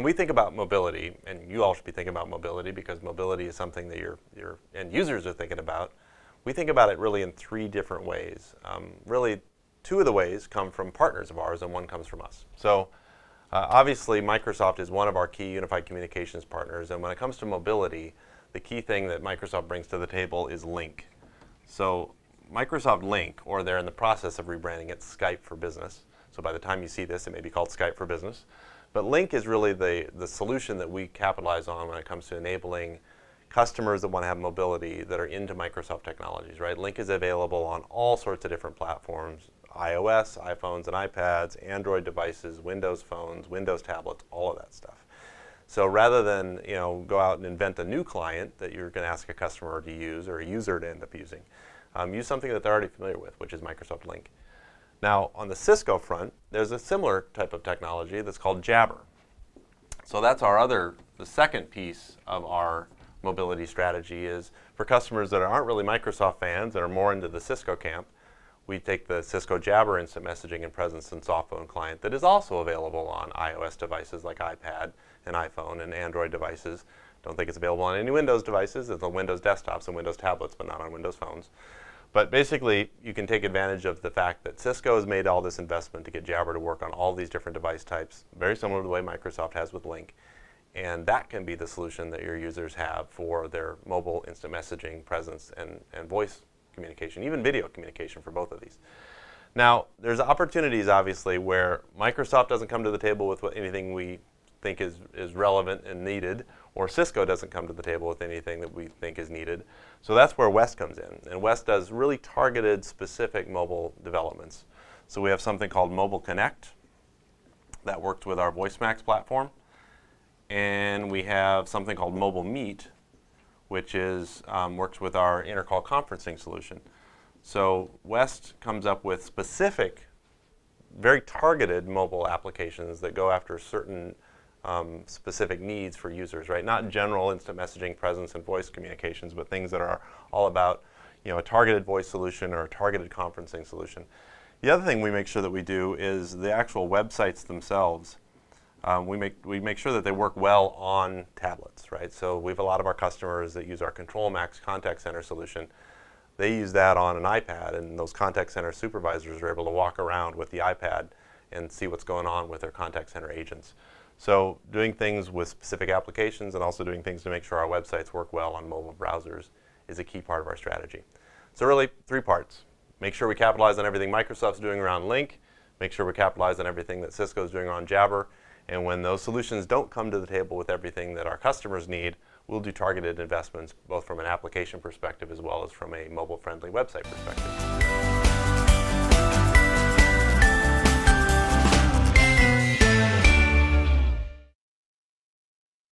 we think about mobility, and you all should be thinking about mobility because mobility is something that your end users are thinking about, we think about it really in three different ways. Really, two of the ways come from partners of ours and one comes from us. So obviously Microsoft is one of our key unified communications partners, and when it comes to mobility, the key thing that Microsoft brings to the table is Link. So Microsoft Link, or they're in the process of rebranding it Skype for Business. So by the time you see this, it may be called Skype for Business. But Link is really the solution that we capitalize on when it comes to enabling customers that want to have mobility that are into Microsoft technologies, right? Link is available on all sorts of different platforms, iOS, iPhones and iPads, Android devices, Windows phones, Windows tablets, all of that stuff. So rather than go out and invent a new client that you're going to ask a customer to use or a user to end up using, use something that they're already familiar with, which is Microsoft Link. Now, on the Cisco front, there's a similar type of technology that's called Jabber. So that's the second piece of our mobility strategy is for customers that aren't really Microsoft fans, that are more into the Cisco camp, we take the Cisco Jabber instant messaging and presence and softphone client that is also available on iOS devices like iPad and iPhone and Android devices. Don't think it's available on any Windows devices. It's on Windows desktops and Windows tablets, but not on Windows phones. But basically, you can take advantage of the fact that Cisco has made all this investment to get Jabber to work on all these different device types, very similar to the way Microsoft has with Link. And that can be the solution that your users have for their mobile instant messaging, presence, and voice communication, even video communication for both of these. Now, there's opportunities, obviously, where Microsoft doesn't come to the table with anything we think is relevant and needed, or Cisco doesn't come to the table with anything that we think is needed. So that's where West comes in. And West does really targeted, specific mobile developments. So we have something called Mobile Connect that works with our VoiceMax platform. And we have something called Mobile Meet, which is works with our intercall conferencing solution. So West comes up with specific, very targeted mobile applications that go after certain specific needs for users, right? Not general instant messaging, presence, and voice communications, but things that are all about a targeted voice solution or a targeted conferencing solution. The other thing we make sure that we do is the actual websites themselves. We make sure that they work well on tablets, right? So we have a lot of our customers that use our Control Max contact center solution. They use that on an iPad, and those contact center supervisors are able to walk around with the iPad and see what's going on with their contact center agents. So doing things with specific applications and also doing things to make sure our websites work well on mobile browsers is a key part of our strategy. So really, three parts. Make sure we capitalize on everything Microsoft's doing around Link, make sure we capitalize on everything that Cisco's doing around Jabber, and when those solutions don't come to the table with everything that our customers need, we'll do targeted investments both from an application perspective as well as from a mobile-friendly website perspective.